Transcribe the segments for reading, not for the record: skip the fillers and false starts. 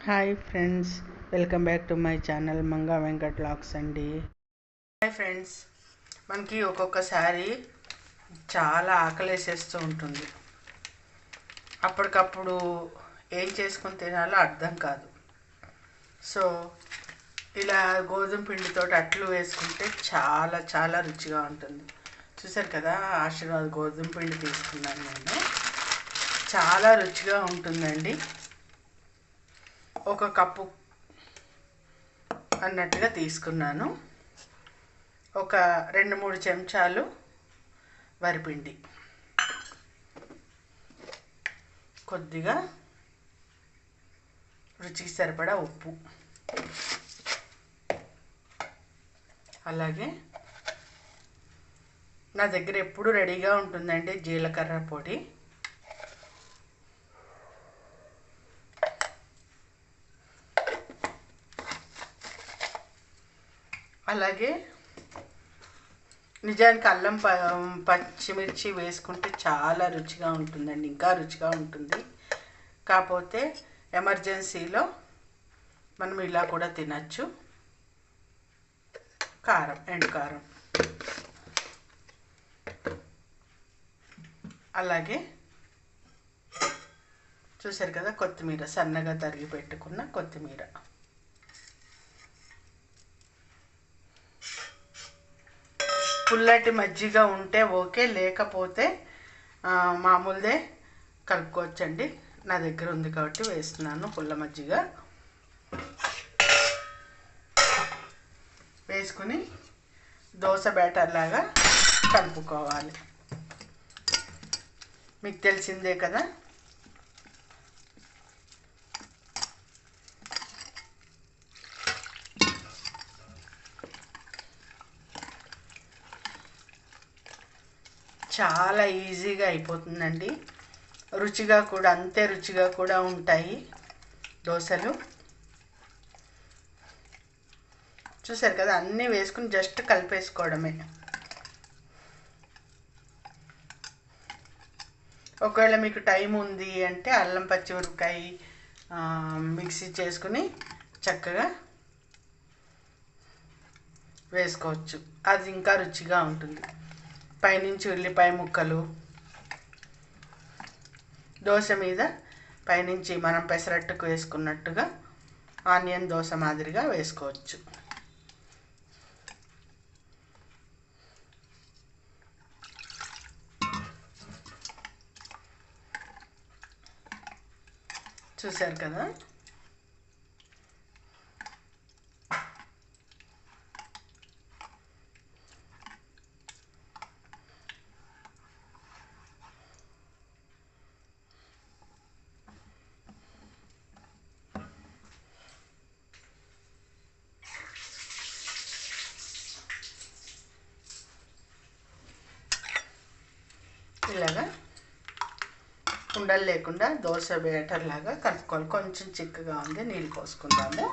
Hi friends, welcome back to my channel Manga Venkat vlogs అండి. Hi friends, మనకి ఒక్కొక్కసారి చాలా ఆకలేసేస్తూ ఉంటుంది. అప్పటికప్పుడు ఏం చేసుకొని తినాలో అర్థం కాదు. సో ఇలా గోధుమ పిండితో అట్లు వేసుకుంటే చాలా చాలా రుచిగా ఉంటుంది. చూసారు కదా, ఆశీర్వాద్ గోధుమ పిండి తీసుకున్నాను నేను. చాలా రుచిగా ఉంటుందండి. ఒక కప్పు అన్నట్టుగా తీసుకున్నాను. ఒక 2-3 చెంచాలు వరిపిండి, కొద్దిగా రుచికి సరిపడా ఉప్పు, అలాగే నా దగ్గర ఎప్పుడు రెడీగా ఉంటుందండి జీలకర్ర పొడి, అలాగే నిజానికి అల్లం పచ్చిమిర్చి వేసుకుంటే చాలా రుచిగా ఉంటుందండి, ఇంకా రుచిగా ఉంటుంది. కాకపోతే ఎమర్జెన్సీలో మనం ఇలా కూడా తినచ్చు. కారం, ఎండుకారం, అలాగే చూసారు కదా కొత్తిమీర, సన్నగా తరిగి పెట్టుకున్న కొత్తిమీర, పుల్లటి మజ్జిగ ఉంటే ఓకే, లేకపోతే మామూలుదే కలుపుకోవచ్చండి. నా దగ్గర ఉంది కాబట్టి వేస్తున్నాను. పుల్ల మజ్జిగ వేసుకుని దోశ బ్యాటర్ లాగా కలుపుకోవాలి. మీకు తెలిసిందే కదా. చాలా ఈజీగా అయిపోతుందండి. రుచిగా కూడా అంతే రుచిగా కూడా ఉంటాయి దోశలు. చూసారు కదా, అన్నీ వేసుకుని జస్ట్ కలిపేసుకోవడమే. ఒకవేళ మీకు టైం ఉంది అంటే అల్లం పచ్చిమిరపకాయ మిక్సీ చేసుకుని చక్కగా వేసుకోవచ్చు. అది ఇంకా రుచిగా ఉంటుంది. పైనుంచి ఉల్లిపాయ ముక్కలు, దోశ మీద పైనుంచి మనం పెసరట్టుకు వేసుకున్నట్టుగా ఆనియన్ దోశ మాదిరిగా వేసుకోవచ్చు. చూశారు కదా. ఇలాగా ఉండలు లేకుండా దోశ బ్యాటర్ లాగా కలుపుకోవాలి. కొంచెం చిక్కగా ఉంది, నీళ్ళు పోసుకుందాము.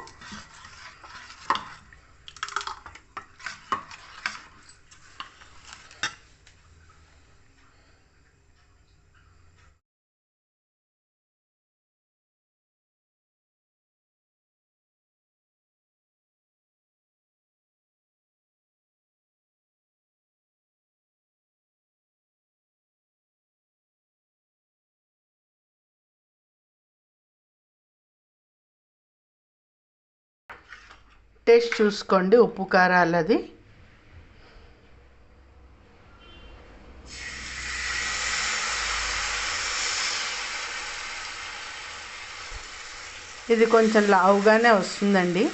టేస్ట్ చూసుకోండి, ఉప్పు కారాలది. ఇది కొంచెం లావుగానే వస్తుందండి.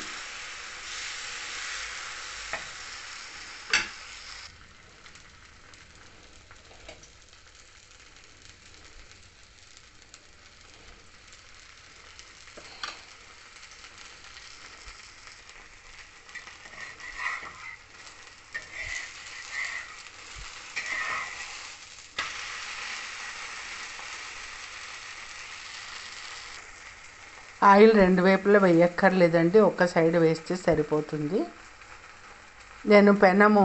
ఆయిల్ 2 వైపులా వేయక్కర్లేదండి, ఒక్క సైడ్ వేస్తే సరిపోతుంది. నేను పెనము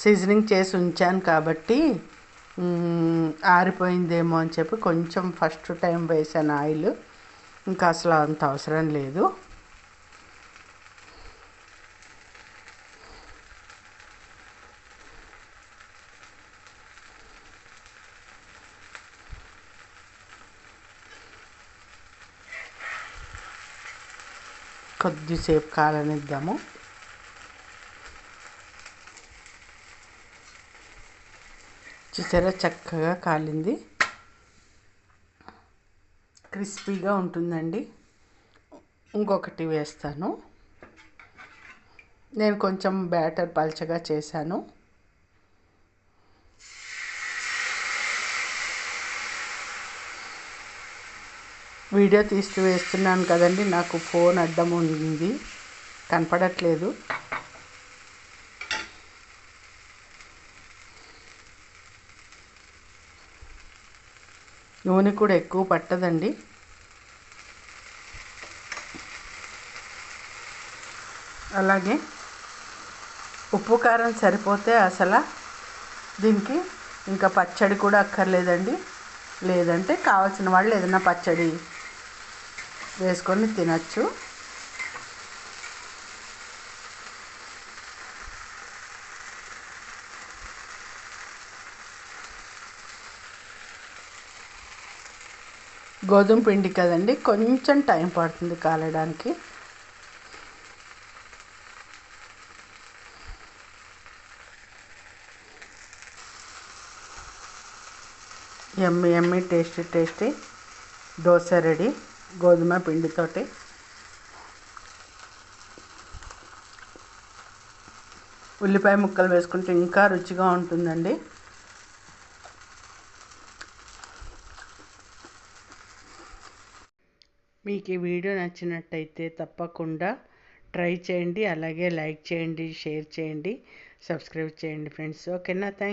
సీజనింగ్ చేసి ఉంచాను కాబట్టి ఆరిపోయిందేమో అని చెప్పి కొంచెం ఫస్ట్ టైం వేసాను ఆయిల్. ఇంకా అసలు అంత అవసరం లేదు. కొద్దిసేపు కాలనిద్దాము. చూసారా చక్కగా కాలింది, క్రిస్పీగా ఉంటుందండి. ఇంకొకటి వేస్తాను. నేను కొంచెం బ్యాటర్ పల్చగా చేశాను. వీడియో తీస్తూ వేస్తున్నాను కదండి, నాకు ఫోన్ అడ్డం ఉంది, కనపడట్లేదు. నూనె కూడా ఎక్కువ పట్టదండి. అలాగే ఉప్పు కారం సరిపోతే అసలు దీనికి ఇంకా పచ్చడి కూడా అక్కర్లేదండి. లేదంటే కావాల్సిన వాళ్ళు ఏదైనా పచ్చడి వేసుకొని తినచ్చు. గోధుమ పిండి కదండి, కొంచెం టైం పడుతుంది కాలడానికి. ఎమ్మి ఎమ్మి టేస్టీ దోశ రెడీ గోధుమ పిండితోటి. ఉల్లిపాయ ముక్కలు వేసుకుంటే ఇంకా రుచిగా ఉంటుందండి. మీకు ఈ వీడియో నచ్చినట్టయితే తప్పకుండా ట్రై చేయండి. అలాగే లైక్ చేయండి, షేర్ చేయండి, సబ్స్క్రైబ్ చేయండి ఫ్రెండ్స్. ఓకేనా? థ్యాంక్